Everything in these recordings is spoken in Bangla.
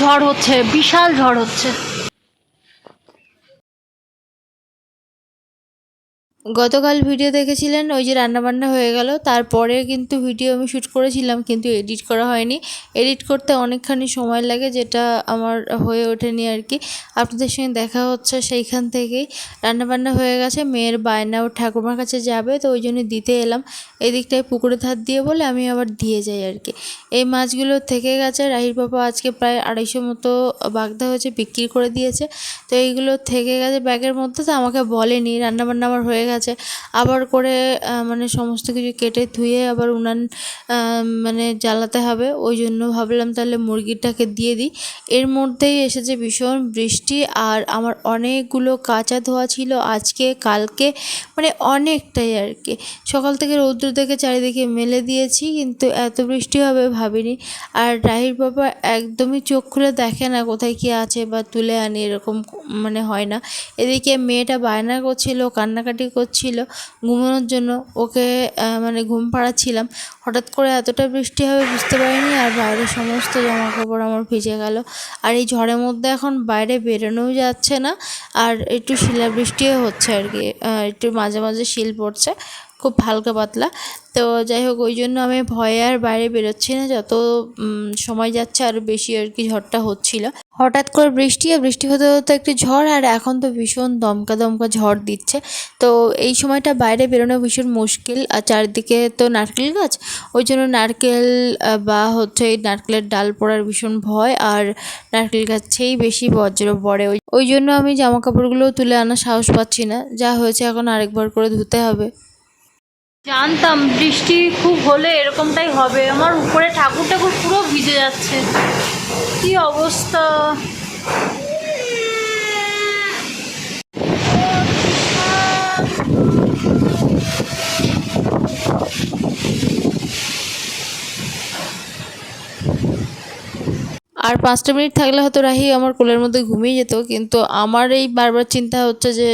ঝড় হচ্ছে, বিশাল ঝড় হচ্ছে। গতকাল ভিডিও দেখেছিলেন, ওই যে রান্নাবান্না হয়ে গেল, তারপরে কিন্তু ভিডিও আমি শ্যুট করেছিলাম কিন্তু এডিট করা হয়নি। এডিট করতে অনেকখানি সময় লাগে, যেটা আমার হয়ে ওঠেনি আর কি। আপনাদের সঙ্গে দেখা হচ্ছে সেইখান থেকেই। রান্নাবান্না হয়ে গেছে, মেয়ের বায়না ও ঠাকুমার কাছে যাবে, তো ওই জন্য দিতে এলাম। এদিকটায় পুকুরে ধার দিয়ে বলে আমি আবার দিয়ে যাই আর কি। এই মাছগুলো থেকে গেছে, রাহির পাপা আজকে প্রায় 250 মতো বাগদা হয়েছে, বিক্রি করে দিয়েছে। তো এইগুলো থেকে গেছে ব্যাগের মধ্যে, তো আমাকে বলেনি, রান্নাবান্না আমার হয়ে গেছে। আবার করে মানে সমস্ত কিছু কেটে ধুয়ে আবার উনান মানে জ্বালাতে হবে, ওই জন্য ভাবলাম তাহলে মুরগিটাকে দিয়ে দিই। এর মধ্যেই এসেছে ভীষণ বৃষ্টি, আর আমার অনেকগুলো কাঁচা ধোয়া ছিল আজকে কালকে, মানে অনেকটাই আর কি। সকাল থেকে রৌদ্র দেখে চারিদিকে মেলে দিয়েছি, কিন্তু এত বৃষ্টি হবে ভাবিনি। আর রাহির বাবা একদমই চোখ খুলে দেখে না কোথায় কী আছে বা তুলে আনি, এরকম মানে হয় না। এদিকে মেয়েটা বায়না করছিল, কান্নাকাটি করছিল ঘুমানোর জন্য, ওকে মানে ঘুম পাড়াচ্ছিলাম। হঠাৎ করে এতটা বৃষ্টি হবে বুঝতে পারিনি, আর বাইরে সমস্ত জামা কাপড় আমার ভিজে গেল। আর এই ঝড়ের মধ্যে এখন বাইরে বেরোনোও যাচ্ছে না, আর একটু শিলাবৃষ্টিও হচ্ছে আর কি, একটু মাঝে মাঝে শিল পড়ছে, খুব হালকা পাতলা। তো যাই হোক, ওই জন্য আমি ভয়ে আর বাইরে বেরোচ্ছি না। যত সময় যাচ্ছে আরও বেশি আর কি ঝড়টা হচ্ছিল। হঠাৎ করে বৃষ্টি, আর বৃষ্টি হতে হতে একটু ঝড়, আর এখন তো ভীষণ দমকা দমকা ঝড় দিচ্ছে। তো এই সময়টা বাইরে বেরোনো ভীষণ মুশকিল। আর চারিদিকে তো নারকেল গাছ, ওই জন্য নারকেল বা হচ্ছে এই নারকেলের ডাল পড়ার ভীষণ ভয়, আর নারকেল গাছেই বেশি বজ্র পড়ে। ওই জন্য আমি জামা কাপড়গুলোও তুলে আনার সাহস পাচ্ছি না, যা হয়েছে এখন আরেকবার করে ধুতে হবে। জানতাম বৃষ্টি খুব হলে এরকমটাই হবে, আমার উপরে ঠাকুর পুরো ভিজে যাচ্ছে, কি অবস্থা। আর 5টা মিনিট থাকলে হয়তো রাহি আমার কোলের মধ্যে ঘুমিয়ে যেত, কিন্তু আমার এই বারবার চিন্তা হচ্ছে যে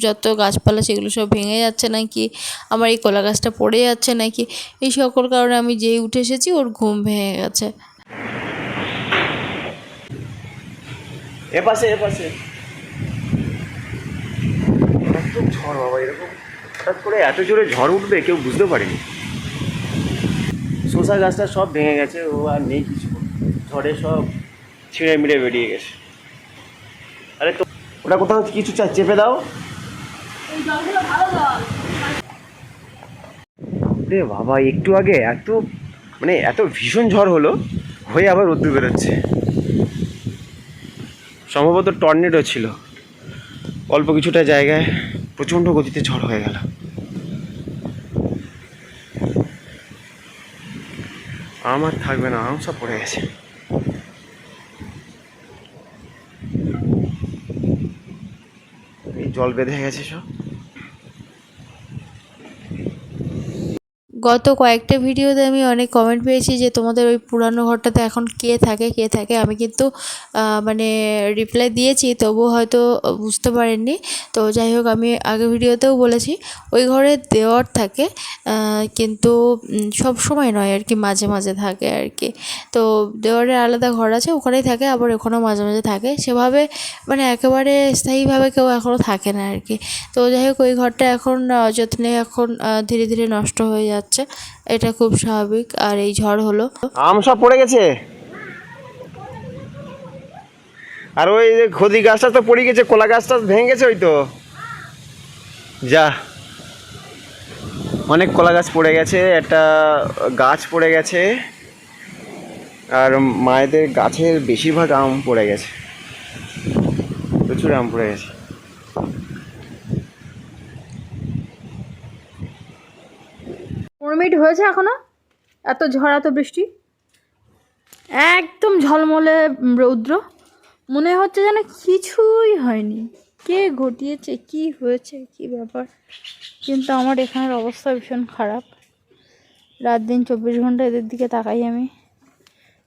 যত গাছপালা সেগুলো সব ভেঙে যাচ্ছে নাকি, আমার এই কলা গাছটা পড়ে যাচ্ছে নাকি, এই সকল কারণে আমি যেই উঠে এসেছি ওর ঘুম ভেঙে গেছে। এপাশে এপাশে এত ঝড় বাবা, এরকম হঠাৎ করে এত জোরে ঝড় উঠবে কেউ বুঝতে পারেনি। শসা গাছটা সব ভেঙে গেছে, ও আর নেই কিছু, ঝড়ে সব ছিঁড়ে মিড়ে বেরিয়ে গেছে। আরে তো ওটা কোথাও কিছু চেপে দাও। রে বাবা, একটু আগে এত মানে এত ভীষণ ঝড় হলো, হয়ে আবার রোদ্দুর বেরোচ্ছে। সম্ভবত টর্নেডো ছিল, অল্প কিছুটা জায়গায় প্রচণ্ড গতিতে ঝড় হয়ে গেল। আমার থাকবে না, আম সব পড়ে গেছে। এই জল বেঁধে গেছে সব। গত কয়েকটা ভিডিওতে আমি অনেক কমেন্ট পেয়েছি যে তোমাদের ওই পুরানো ঘরটাতে এখন কে থাকে। আমি কিন্তু মানে রিপ্লাই দিয়েছি, তবুও হয়তো বুঝতে পারেননি। তো যাই হোক, আমি আগে ভিডিওতেও বলেছি ওই ঘরে দেওয়ার থাকে, কিন্তু সব সময় নয় আর কি, মাঝে মাঝে থাকে আর কি। তো দেওয়ারের আলাদা ঘর আছে, ওখানেই থাকে, আবার ওখানেও মাঝে মাঝে থাকে। সেভাবে মানে একেবারে স্থায়ীভাবে কেউ এখনও থাকে না আর কি। তো যাই হোক, ওই ঘরটা এখন যত্নে এখন ধীরে ধীরে নষ্ট হয়ে যাচ্ছে, এটা খুব স্বাভাবিক। আর এই ঝড় হলো, আম সব পড়ে গেছে, আর ওই যে খদি গাছটা তো পড়ে গেছে, কলা গাছটা ভেঙে গেছে, ওই তো যা অনেক কলা গাছ পড়ে গেছে, একটা গাছ পড়ে গেছে, আর মায়েদের গাছের বেশিরভাগ আম পড়ে গেছে, প্রচুর আম পড়ে গেছে। 15 মিনিট হয়েছে এখনো, এত ঝড় এত বৃষ্টি, একদম ঝলমলে রৌদ্র, মনে হচ্ছে যেন কিছুই হয়নি। কে ঘটিয়েছে, কি হয়েছে, কি ব্যাপার। কিন্তু আমার এখানের অবস্থা ভীষণ খারাপ, রাত দিন 24 ঘন্টা এদের দিকে তাকাই আমি,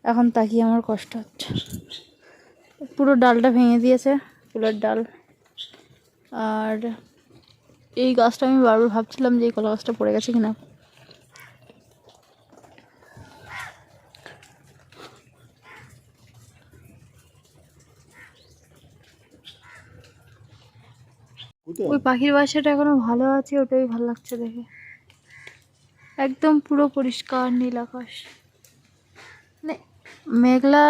এখন তাকিয়ে আমার কষ্ট হচ্ছে। পুরো ডালটা ভেঙে দিয়েছে, ফুলের ডাল। আর এই গাছটা আমি বারবার ভাবছিলাম যে এই কলা গাছটা পড়ে গেছে কিনা। ওই পাখির বাসাটা এখনো ভালো আছে, ওটাই ভালো লাগছে দেখে। একদম পুরো পরিষ্কার নীল আকাশ। মানে মেঘলা,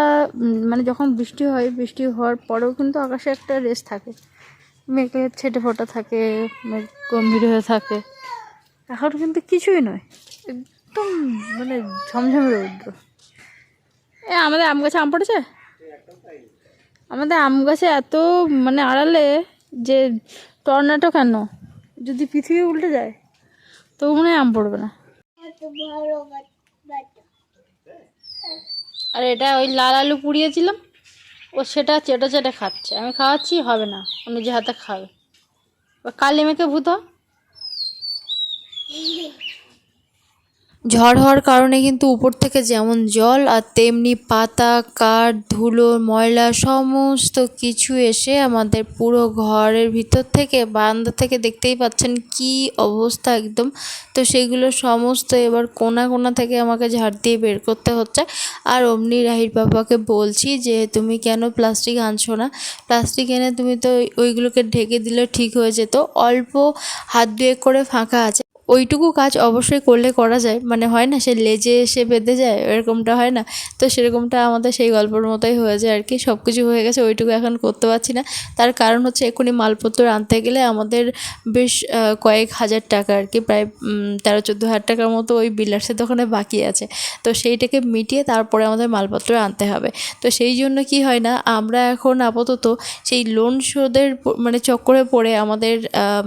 মানে যখন বৃষ্টি হয়, বৃষ্টি হওয়ার পরেও কিন্তু আকাশে একটা রেস থাকে, মেঘের ছেটে ফোটা থাকে, মেঘ গম্ভীর হয়ে থাকে। এখন কিন্তু কিছুই নয়, একদম মানে ঝমঝমে রৌদ্র। আমাদের আম গাছে আম পড়েছে, আমাদের আম গাছে এত মানে আড়ালে যে টর্নেডো কেন, যদি পৃথিবী উল্টে যায় তো মনে হয় আম পড়বে না। আর এটা ওই লাল আলু পুড়িয়েছিলাম, ও সেটা চেটে চেটে খাচ্ছে, আমি খাওয়াচ্ছি হবে না, ও নিজে হাতে খাবে। কালি মেখে ভূত। ঝড় হওয়ার কারণে কিন্তু উপর থেকে যেমন জল আর তেমনি পাতা, কাঠ, ধুলো, ময়লা সমস্ত কিছু এসে আমাদের পুরো ঘরের ভিতর থেকে, বারান্দা থেকে দেখতেই পাচ্ছেন কি অবস্থা একদম। তো সেগুলো সমস্ত এবার কোনা কোনা থেকে আমাকে ঝাড় দিয়ে বের করতে হচ্ছে। আর অমনি রাহির বাবাকে বলছি যে তুমি কেন প্লাস্টিক আনছো না, প্লাস্টিক এনে তুমি তো ওইগুলোকে ঢেকে দিলে ঠিক হয়ে যেত, অল্প হাত দুয়েক করে ফাঁকা আছে, ওইটুকু কাজ অবশ্যই করলে করা যায়, মানে হয় না সে লেজে এসে বেঁধে যায় এরকমটা হয় না, তো সেরকমটা আমাদের সেই গল্পের মতোই হয়ে যায় আর কি। সব কিছু হয়ে গেছে, ওইটুকু এখন করতে পারছি না। তার কারণ হচ্ছে এক্ষুনি মালপত্র আনতে গেলে আমাদের বেশ কয়েক হাজার টাকা আর কি, প্রায় 13-14 হাজার টাকার মতো ওই বিল্ডার্সের দোকানে বাকি আছে। তো সেইটাকে মিটিয়ে তারপরে আমাদের মালপত্র আনতে হবে। তো সেই জন্য কি হয় না, আমরা এখন আপাতত সেই লোন শোধের মানে চক্করে পড়ে আমাদের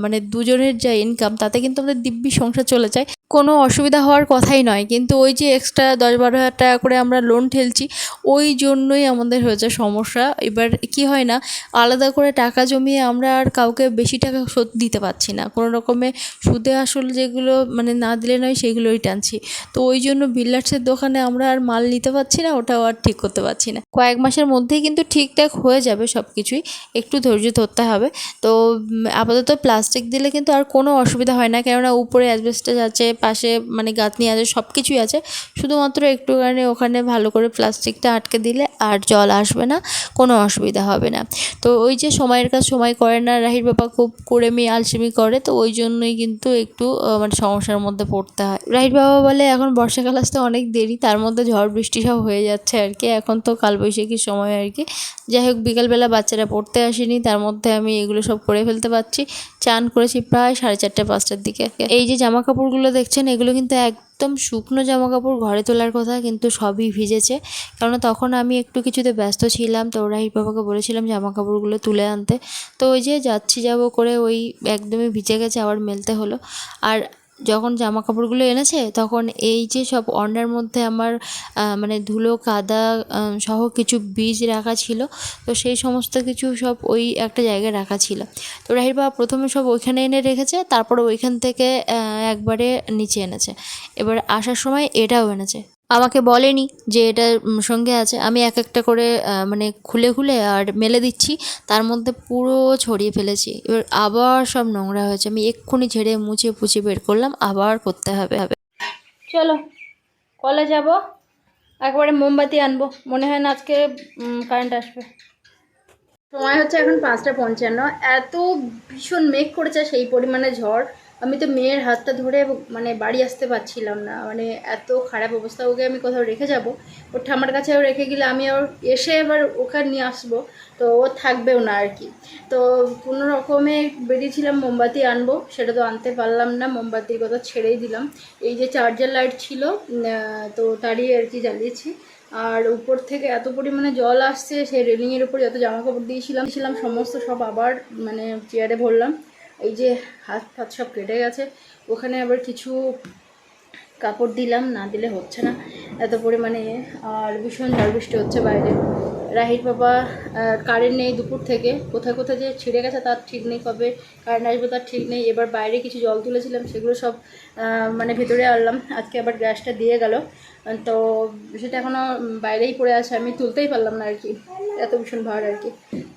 মানে দুজনের যা ইনকাম তাতে কিন্তু আমাদের দিব্যি সংসার চলে যায়, কোনো অসুবিধা হওয়ার কথাই নয়। কিন্তু ওই যে এক্সট্রা 10-12 হাজার টাকা করে আমরা লোন ঠেলছি, ওই জন্যই আমাদের হয়েছে সমস্যা। এবার কি হয় না, আলাদা করে টাকা জমিয়ে আমরা আর কাউকে বেশি টাকা শোধ দিতে পারছি না, কোনো রকমে সুদে আসল যেগুলো মানে না দিলে নয় সেগুলোই টানছি। তো ওই জন্য বিল্ডার্সের দোকানে আমরা আর মাল নিতে পারছি না, ওটাও আর ঠিক করতে পারছি না। কয়েক মাসের মধ্যেই কিন্তু ঠিকঠাক হয়ে যাবে সব কিছুই, একটু ধৈর্য ধরতে হবে। তো আপাতত প্লাস্টিক দিলে কিন্তু আর কোনো অসুবিধা হয় না, কেননা উপরে অ্যাসবেস্টস আছে, পাশে মানে গাঁথনি আছে, সব কিছুই আছে। শুধুমাত্র একটুখানি ওখানে ভালো করে প্লাস্টিকটা আটকে দিলে আর জল আসবে না, কোনো অসুবিধা হবে না। তো ওই যে সময়ের কাজ সময় করে না, রাহির বাবা খুব কুড়েমি আলসেমি করে, তো ওই জন্যই কিন্তু একটু মানে সমস্যার মধ্যে পড়তে হয়। রাহির বাবা বলে এখন বর্ষাকাল আসতে অনেক দেরি, তার মধ্যে ঝড় বৃষ্টি সব হয়ে যাচ্ছে আর কি, এখন তো কালবৈশাখীর সময় আর কি। যাই হোক, বিকালবেলা বাচ্চারা পড়তে আসেনি, তার মধ্যে আমি এগুলো সব করে ফেলতে পারছি। চান করেছি প্রায় 4:30-5টার দিকে। এই যে জামা কাপড়গুলো দেখছেন, এগুলো কিন্তু একদম শুকনো জামা কাপড়, ঘরে তোলার কথা, কিন্তু সবই ভিজেছে, কারণ তখন আমি একটু কিছুতে ব্যস্ত ছিলাম। তো রাহির বাবাকে বলেছিলাম জামা কাপড়গুলো তুলে আনতে, তো ওই যে যাব করে ওই একদমই ভিজে গেছে, আবার মেলতে হলো। আর যখন জামা কাপড়গুলো এনেছে তখন এই যে সব ওড়নার মধ্যে আমার মানে ধুলো কাদা সহ কিছু বীজ রাখা ছিল, তো সেই সমস্ত কিছু সব ওই একটা জায়গায় রাখা ছিল। তো রাহির বাবা প্রথমে সব ওইখানে এনে রেখেছে, তারপরে ওইখান থেকে একবারে নিচে এনেছে। এবার আসার সময় এটাও এনেছে, আমাকে বলেনি যে এটা সঙ্গে আছে। আমি এক একটা করে মানে খুলে খুলে আর মেলে দিচ্ছি, তার মধ্যে পুরো ছড়িয়ে ফেলেছি। এবার আবার সব নোংরা হয়েছে, আমি এক্ষুনি ঝেড়ে মুছে পুছে বের করলাম, আবার করতে হবে। চলো কলে যাব, একবারে মোমবাতি আনবো, মনে হয় না আজকে কারেন্ট আসবে। সময় হচ্ছে এখন 5:55, এত ভীষণ মেঘ করেছে, সেই পরিমাণে ঝড়। আমি তো মেয়ের হাতটা ধরে মানে বাড়ি আসতে পারছিলাম না, মানে এত খারাপ অবস্থা। ওকে আমি কোথাও রেখে যাব, ওর ঠাম্মার কাছেও রেখে গেলে আমি ওর এসে এবার ওকে নিয়ে আসবো, তো ও থাকবেও না আর কি। তো কোনো রকমে বেরিয়েছিলাম মোমবাতি আনবো, সেটা তো আনতে পারলাম না, মোমবাতির কথা ছেড়েই দিলাম। এই যে চার্জার লাইট ছিল, তো তারই আর কি জ্বালিয়েছি। আর উপর থেকে এত পরিমাণে জল আসছে, সেই রেলিংয়ের উপর যত জামা কাপড় দিয়েছিলাম সমস্ত সব আবার মানে চেয়ারে ভরলাম। এই যে হাত ফাত সব কেটে গেছে, ওখানে আবার কিছু কাপড় দিলাম, না দিলে হচ্ছে না এত পরিমাণে। আর ভীষণ ঝড় বৃষ্টি হচ্ছে বাইরে। রাহির বাবা কারেন্ট নেই দুপুর থেকে, কোথায় কোথায় যে ছিঁড়ে গেছে তার ঠিক নেই, কবে কারেন্ট আসবে তার ঠিক নেই। এবার বাইরে কিছু জল তুলেছিলাম, সেগুলো সব মানে ভেতরে আনলাম, আজকে আবার গ্যাসটা দিয়ে গেল, তো সেটা এখনও বাইরেই পড়ে আছে, আমি তুলতেই পারলাম না আর কি, এত ভীষণ ভার আর কি।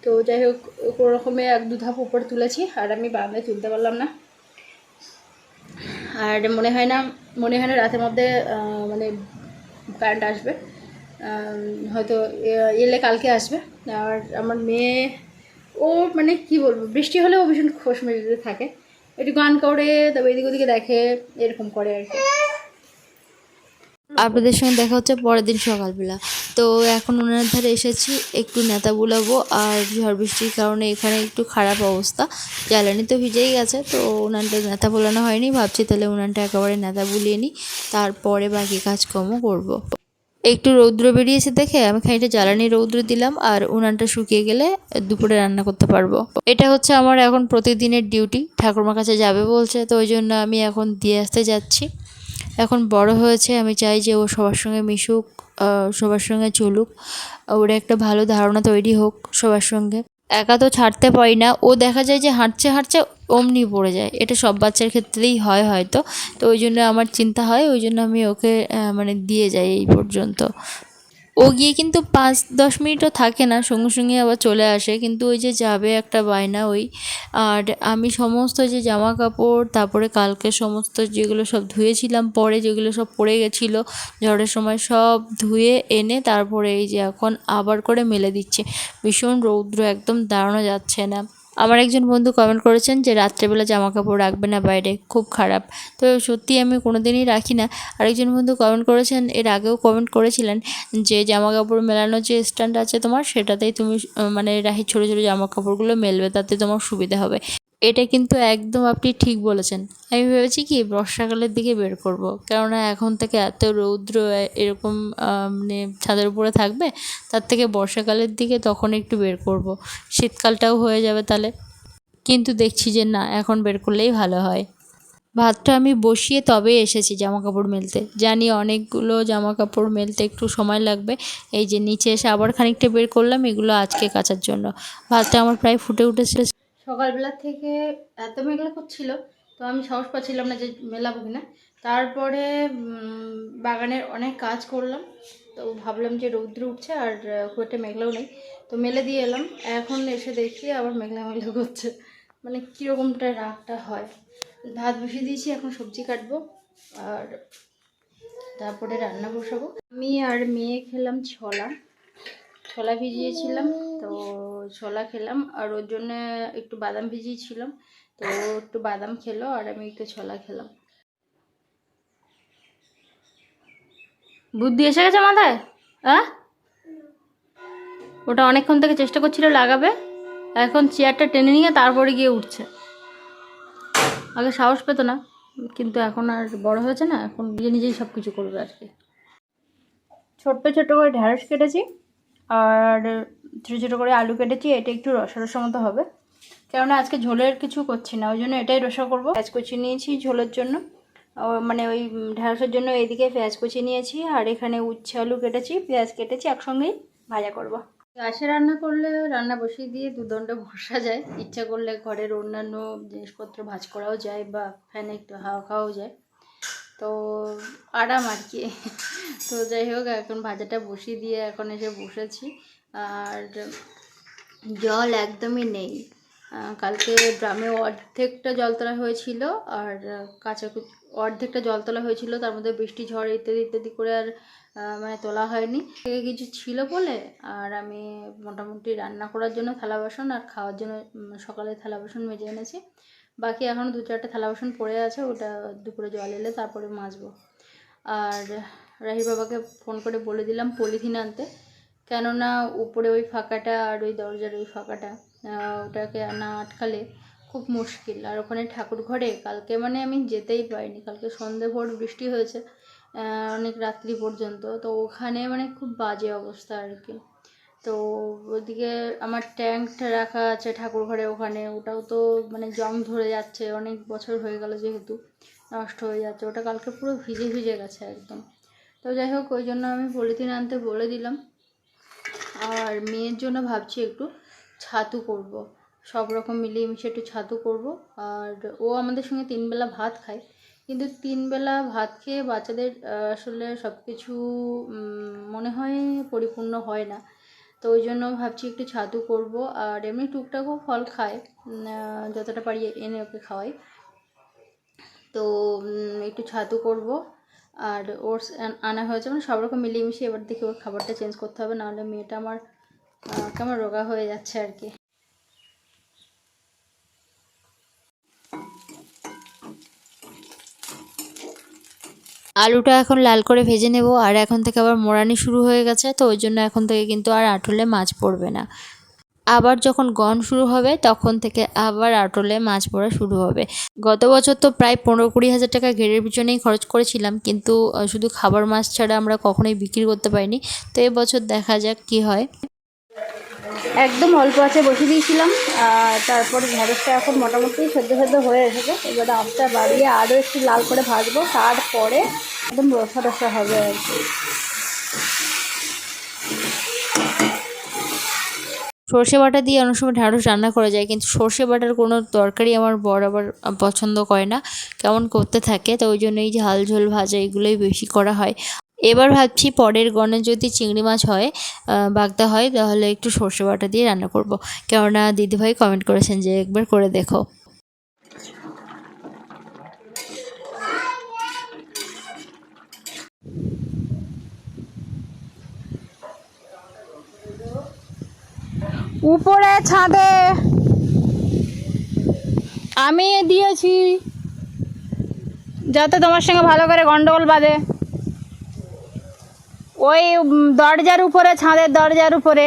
তো যাই হোক, কোনো রকমে 1-2 ধাপ উপরে তুলেছি, আর আমি বারান্দায় তুলতে পারলাম না। আর মনে হয় না রাতের মধ্যে মানে কারেন্ট আসবে, হয়তো এলে কালকে আসবে। আর আমার মেয়ে ও মানে কি বলবো, বৃষ্টি হলেও ভীষণ খোশ মেজাজে থাকে, একটু গান করে তবে এদিক ওদিকে দেখে, এরকম করে আর কি। আপনাদের সঙ্গে দেখা হচ্ছে পরের দিন সকালবেলা। তো এখন উনানের ধারে এসেছি, একটু নেতা বুলাবো। আর ঝড় বৃষ্টির কারণে এখানে একটু খারাপ অবস্থা, জ্বালানি তো ভিজেই গেছে, তো উনানটা নেতা বোলানো হয়নি। ভাবছি তাহলে উনানটা একেবারে নেতা বুলিয়ে নিই, তারপরে বাকি কাজকর্ম করব। একটু রৌদ্র বেরিয়েছে দেখে আমি খানিকটা জ্বালানি রৌদ্র দিলাম, আর উনানটা শুকিয়ে গেলে দুপুরে রান্না করতে পারবো। এটা হচ্ছে আমার এখন প্রতিদিনের ডিউটি। ঠাকুরমার কাছে যাবে বলছে, তো ওই জন্য আমি এখন দিয়ে আসতে যাচ্ছি। এখন বড় হয়েছে, আমি চাই যে ও সবার সঙ্গে মিশুক, সবার সঙ্গে চলুক, ওর একটা ভালো ধারণা তৈরি হোক সবার সঙ্গে। একা তো ছাড়তে পারি না, ও দেখা যায় যে হাঁটছে হাঁটছে অমনি পড়ে যায়, এটা সব বাচ্চার ক্ষেত্রেই হয় হয়তো। তো ওই জন্য আমার চিন্তা হয়, ওই জন্য আমি ওকে মানে দিয়ে যাই এই পর্যন্ত। ও গিয়ে কিন্তু 5-10 মিনিটও থাকে না, সঙ্গে সঙ্গে আবার চলে আসে, কিন্তু ওই যে যাবে একটা বায়না ওই। আর আমি সমস্ত যে জামা কাপড়, তারপরে কালকে সমস্ত যেগুলো সব ধুয়েছিলাম, পরে যেগুলো সব পড়ে গেছিলো ঝড়ের সময়, সব ধুয়ে এনে তারপরে এই যে এখন আবার করে মেলে দিচ্ছে। ভীষণ রৌদ্র, একদম দাঁড়ানো যাচ্ছে না। আমার একজন বন্ধু কমেন্ট করেছেন যে রাত্রেবেলা জামা কাপড় রাখবে না বাইরে, খুব খারাপ। তো সত্যি আমি কোনো দিনই রাখি না। আরেকজন বন্ধু কমেন্ট করেছেন, এর আগেও কমেন্ট করেছিলেন যে জামা কাপড় মেলানোর যে স্ট্যান্ড আছে তোমার, সেটাতেই তুমি মানে রাহি ছোটো ছোটো জামা কাপড়গুলো মেলবে, তাতে তোমার সুবিধা হবে। এটা কিন্তু একদম আপনি ঠিক বলেছেন। আমি ভেবেছি কি বর্ষাকালের দিকে বের করব, কেননা এখন থেকে এত রৌদ্র এরকম মানে ছাদের উপরে থাকবে, তার থেকে বর্ষাকালের দিকে তখন একটু বের করব, শীতকালটাও হয়ে যাবে তাহলে। কিন্তু দেখছি যে না, এখন বের করলেই ভালো হয়। ভাতটা আমি বসিয়ে তবে এসেছি জামা কাপড় মেলতে, জানি অনেকগুলো জামা কাপড় মেলতে একটু সময় লাগবে। এই যে নিচে এসে আবার খানিকটা বের করলাম, এগুলো আজকে কাচার জন্য। ভাতটা আমার প্রায় ফুটে উঠেছে। সকালবেলা থেকে এত মেঘলা করছিল, তো আমি সাহস পাচ্ছিলাম না যে মেলাবো কিনা। তারপরে বাগানের অনেক কাজ করলাম, তো ভাবলাম যে রৌদ্র উঠছে আর খুব একটা মেঘলাও নেই, তো মেলে দিয়ে এলাম। এখন এসে দেখি আবার মেঘলা মেঘলা করছে, মানে কীরকমটা রাগটা হয়। ভাত বসিয়ে দিয়েছি, এখন সবজি কাটবো আর তারপরে রান্না বসাবো। আমি আর মেয়ে খেলাম ছোলা, ছোলা ভিজিয়েছিলাম, তো ছোলা খেলাম। আর ওর জন্য একটু বাদাম ভিজিয়েছিলাম, তো একটু বাদাম খেলো আর আমি একটু ছোলা খেলাম। বুদ্ধি এসে গেছে মাথায়? ওটা অনেকক্ষণ থেকে চেষ্টা করছিল লাগাবে, এখন চেয়ারটা টেনে নিয়ে তারপরে গিয়ে উঠছে। আগে সাহস পেতো না, কিন্তু এখন আর বড় হয়েছে না, এখন নিজে নিজেই সব কিছু করবে আর কি। ছোট্ট ছোট্ট করে ঢ্যাঁড়স কেটেছি আর ছোটো ছোটো করে আলু কেটেছি, এটা একটু রসা রসা মতো হবে, কেননা আজকে ঝোলের কিছু করছি না, ওই জন্য এটাই রসা করবো। পেঁয়াজ কুচি নিয়েছি ঝোলের জন্য, মানে ওই ঢ্যাঁড়সের জন্য এইদিকে পেঁয়াজ কুচি নিয়েছি, আর এখানে উচ্ছে আলু কেটেছি, পেঁয়াজ কেটেছি, একসঙ্গেই ভাজা করব। গ্যাসে রান্না করলে রান্না বসিয়ে দিয়ে দুদণ্ড বসা যায়, ইচ্ছা করলে ঘরের অন্যান্য জিনিসপত্র ভাজ করাও যায় বা ফ্যানে একটু হাওয়া খাওয়াও যায়, তো আরাম আর কি। তো যাই হোক, এখন ভাজাটা বসিয়ে দিয়ে এখন এসে বসেছি। আর জল একদমই নেই, কালকে ড্রামে অর্ধেকটা জল তোলা হয়েছিল, আর কাঁচা অর্ধেকটা জল তোলা হয়েছিল, তার মধ্যে বৃষ্টি ঝড় ইত্যাদি ইত্যাদি করে আর মানে তোলা হয়নি। কিছু ছিল বলে, আর আমি মোটামুটি রান্না করার জন্য থালা বাসন আর খাওয়ার জন্য সকালে থালা বাসন মেজে এনেছি, বাকি এখনও 2-4টা থালা বাসন পড়ে আছে, ওটা দুপুরে জল এলে তারপরে মাজবো। আর রাহির বাবাকে ফোন করে বলে দিলাম পলিথিন আনতে, কেননা উপরে ওই ফাঁকাটা আর ওই দরজার ওই ফাঁকাটা, ওটাকে না আটকালে খুব মুশকিল। আর ওখানে ঠাকুর ঘরে কালকে মানে আমি যেতেই পারিনি, কালকে সন্ধেভর বৃষ্টি হয়েছে অনেক রাত্রি পর্যন্ত, তো ওখানে মানে খুব বাজে অবস্থা আর কি। তো ওদিকে আমার ট্যাঙ্কটা রাখা আছে ঠাকুর ঘরে, ওখানে ওটাও তো মানে জং ধরে যাচ্ছে, অনেক বছর হয়ে গেল যেহেতু নষ্ট হয়ে যাচ্ছে, ওটা কালকে পুরো ভিজে ভিজে গেছে একদম। তো যাই হোক, ওই জন্য আমি পলিথিন আনতে বলে দিলাম। আর মেয়ের জন্য ভাবছি একটু ছাতু করব, সব রকম মিলিয়ে মিশিয়ে একটু ছাতু করব। আর ও আমাদের সঙ্গে 3 বেলা ভাত খায়, কিন্তু 3 বেলা ভাত খেয়ে বাচ্চাদের আসলে সব কিছু মনে হয় পরিপূর্ণ হয় না, তো ওই জন্য ভাবছি একটু ছাতু করব। আর এমনি টুকটাকও ফল খায়, যতটা পারি এনে ওকে খাওয়াই, তো একটু ছাতু করব। আর ওটস আনা হয়েছে, মানে সব রকম মিলিয়ে মিশিয়ে এবার দেখি ওর খাবারটা চেঞ্জ করতে হবে, নাহলে মেয়েটা আমার কেমন রোগা হয়ে যাচ্ছে আর কি। আলুটা এখন লাল করে ভেজে নেব। আর এখন থেকে আবার মোড়ানি শুরু হয়ে গেছে, তো ওই জন্য এখন থেকে কিন্তু আর আঁটলে মাছ পড়বে না। আবার যখন গন শুরু হবে তখন থেকে আবার আটলে মাছ পড়া শুরু হবে। গত বছর তো প্রায় 15-20 হাজার টাকা ঘেরের পিছনেই খরচ করেছিলাম, কিন্তু শুধু খাবার মাছ ছাড়া আমরা কখনোই বিক্রি করতে পারিনি। তো এবছর দেখা যাক কি হয়। একদম অল্প আছে বসিয়ে দিয়েছিলাম, তারপরে ঢ্যাঁড়সটা এখন মোটামুটি সেদ্ধ হয়ে এসেছে। এবার আঁচটা বাড়িয়ে আরও একটু লাল করে ভাজবো, তারপরে একদম রসা হবে আর কি। সর্ষে বাটা দিয়ে অনেক সময় ঢ্যাঁড়স রান্না করা যায়, কিন্তু সর্ষে বাটার কোনো তরকারি আমার বর আবার পছন্দ করে না, কেমন করতে থাকে। তো ওই জন্য এই ঝাল ঝোল ভাজা এগুলোই বেশি করা হয়। এবার ভাবছি পরের গণে যদি চিংড়ি মাছ হয়, বাগদা হয়, তাহলে একটু সর্ষে বাটা দিয়ে রান্না করব। কেননা দিদিভাই কমেন্ট করেছেন যে একবার করে দেখো। উপরে ছাদে আমি দিয়েছি যাতে তোমার সঙ্গে ভালো করে গন্ডগোল বাঁধে। ওই দরজার উপরে, ছাদের দরজার উপরে।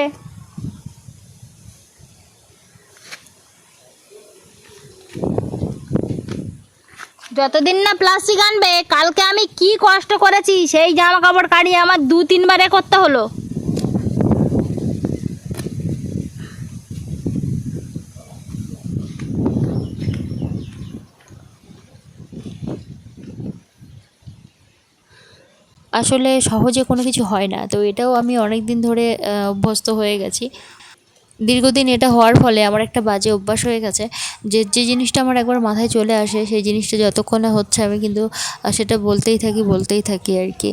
যতদিন না প্লাস্টিক আনবে, কালকে আমি কি কষ্ট করেছি, সেই জামা কাপড় কাড়িয়ে আমার 2-3 বারে করতে হলো। আসলে সহজে কোনো কিছু হয় না, তো এটাও আমি অনেক দিন ধরে অভ্যস্ত হয়ে গেছি। দীর্ঘদিন এটা হওয়ার ফলে আমার একটা বাজে অভ্যাস হয়ে গেছে যে যে জিনিসটা আমার একবার মাথায় চলে আসে, সেই জিনিসটা যতক্ষণ না হচ্ছে আমি কিন্তু সেটা বলতেই থাকি আর কি।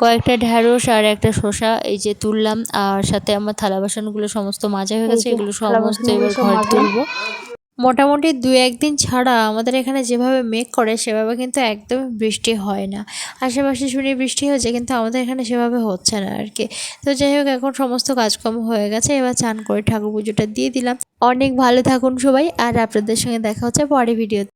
কয়েকটা ঢ্যাঁড়স আর একটা শসা এই যে তুললাম, আর সাথে আমার থালা বাসনগুলো সমস্ত মাজা হয়ে গেছে, এগুলো সমস্ত এবার ঘরে তুলবো। মোটামুটি 2-1 দিন ছাড়া আমাদের এখানে যেভাবে মেঘ করে সেভাবে কিন্তু একদমই বৃষ্টি হয় না। আশেপাশে শুনি বৃষ্টি হচ্ছে, কিন্তু আমাদের এখানে সেভাবে হচ্ছে না আর কি। তো যাই হোক, এখন সমস্ত কাজকর্ম হয়ে গেছে, এবার চান করে ঠাকুর পুজোটা দিয়ে দিলাম। অনেক ভালো থাকুন সবাই, আর আপনাদের সঙ্গে দেখা হচ্ছে পরে ভিডিও।